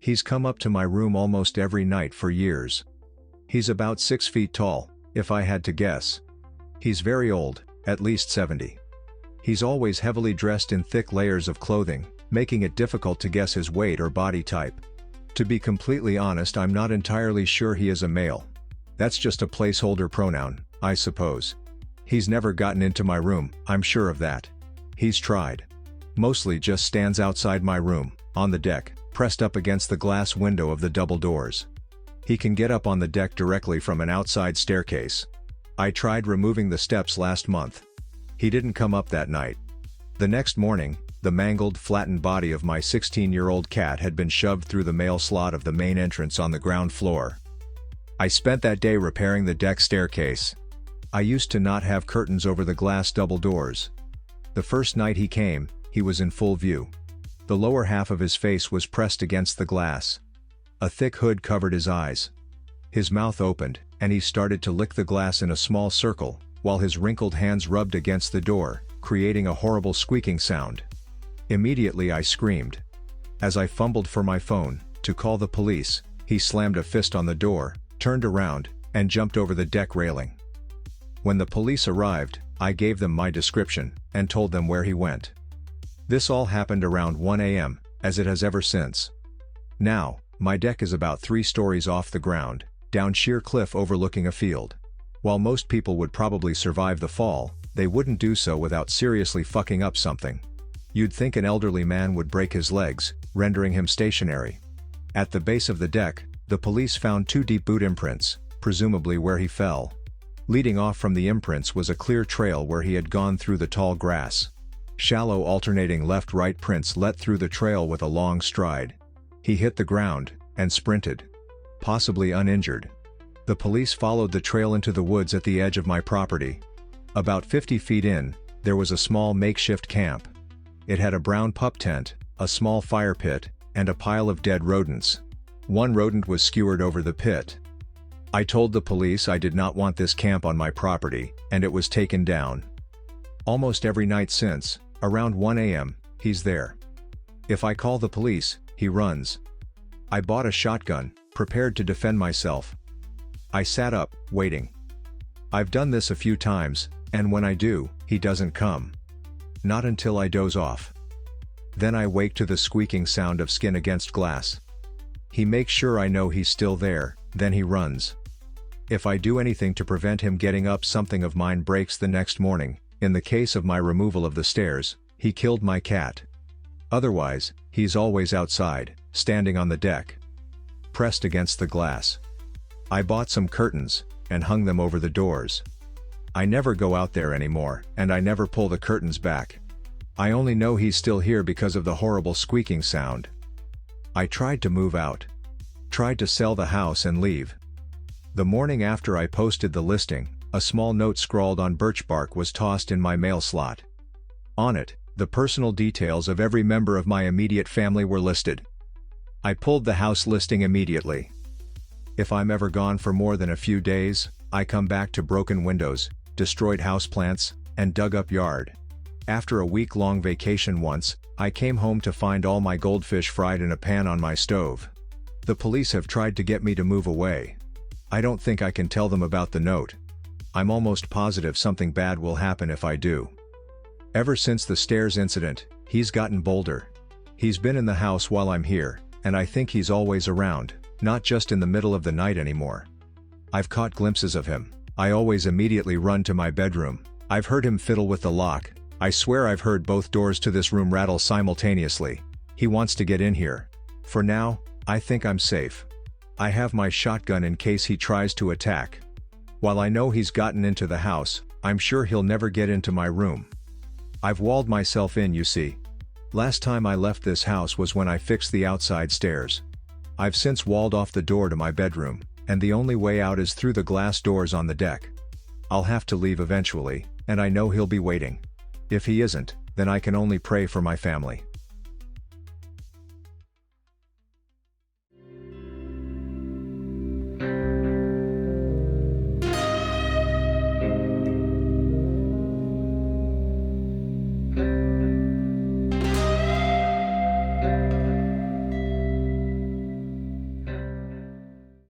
He's come up to my room almost every night for years. He's about 6 feet tall, if I had to guess. He's very old, at least 70. He's always heavily dressed in thick layers of clothing, making it difficult to guess his weight or body type. To be completely honest, I'm not entirely sure he is a male. That's just a placeholder pronoun, I suppose. He's never gotten into my room, I'm sure of that. He's tried. Mostly just stands outside my room, on the deck, pressed up against the glass window of the double doors. He can get up on the deck directly from an outside staircase. I tried removing the steps last month. He didn't come up that night. The next morning, the mangled, flattened body of my 16-year-old cat had been shoved through the mail slot of the main entrance on the ground floor. I spent that day repairing the deck staircase. I used to not have curtains over the glass double doors. The first night he came, he was in full view. The lower half of his face was pressed against the glass. A thick hood covered his eyes. His mouth opened, and he started to lick the glass in a small circle, while his wrinkled hands rubbed against the door, creating a horrible squeaking sound. Immediately I screamed. As I fumbled for my phone, to call the police, he slammed a fist on the door, turned around, and jumped over the deck railing. When the police arrived, I gave them my description, and told them where he went. This all happened around 1 a.m., as it has ever since. Now, my deck is about 3 stories off the ground, down sheer cliff overlooking a field. While most people would probably survive the fall, they wouldn't do so without seriously fucking up something. You'd think an elderly man would break his legs, rendering him stationary. At the base of the deck, the police found 2 deep boot imprints, presumably where he fell. Leading off from the imprints was a clear trail where he had gone through the tall grass. Shallow alternating left-right prints led through the trail with a long stride. He hit the ground, and sprinted. Possibly uninjured. The police followed the trail into the woods at the edge of my property. About 50 feet in, there was a small makeshift camp. It had a brown pup tent, a small fire pit, and a pile of dead rodents. One rodent was skewered over the pit. I told the police I did not want this camp on my property, and it was taken down. Almost every night since, around 1 a.m., he's there. If I call the police, he runs. I bought a shotgun, prepared to defend myself. I sat up, waiting. I've done this a few times, and when I do, he doesn't come. Not until I doze off. Then I wake to the squeaking sound of skin against glass. He makes sure I know he's still there, then he runs. If I do anything to prevent him getting up, something of mine breaks the next morning. In the case of my removal of the stairs, he killed my cat. Otherwise, he's always outside, standing on the deck, pressed against the glass. I bought some curtains, and hung them over the doors. I never go out there anymore, and I never pull the curtains back. I only know he's still here because of the horrible squeaking sound. I tried to move out. Tried to sell the house and leave. The morning after I posted the listing, a small note scrawled on birch bark was tossed in my mail slot. On it, the personal details of every member of my immediate family were listed. I pulled the house listing immediately. If I'm ever gone for more than a few days, I come back to broken windows, destroyed houseplants, and dug up yard. After a week-long vacation once, I came home to find all my goldfish fried in a pan on my stove. The police have tried to get me to move away. I don't think I can tell them about the note. I'm almost positive something bad will happen if I do. Ever since the stairs incident, he's gotten bolder. He's been in the house while I'm here, and I think he's always around, not just in the middle of the night anymore. I've caught glimpses of him. I always immediately run to my bedroom. I've heard him fiddle with the lock. I swear I've heard both doors to this room rattle simultaneously. He wants to get in here. For now, I think I'm safe. I have my shotgun in case he tries to attack. While I know he's gotten into the house, I'm sure he'll never get into my room. I've walled myself in, you see. Last time I left this house was when I fixed the outside stairs. I've since walled off the door to my bedroom, and the only way out is through the glass doors on the deck. I'll have to leave eventually, and I know he'll be waiting. If he isn't, then I can only pray for my family.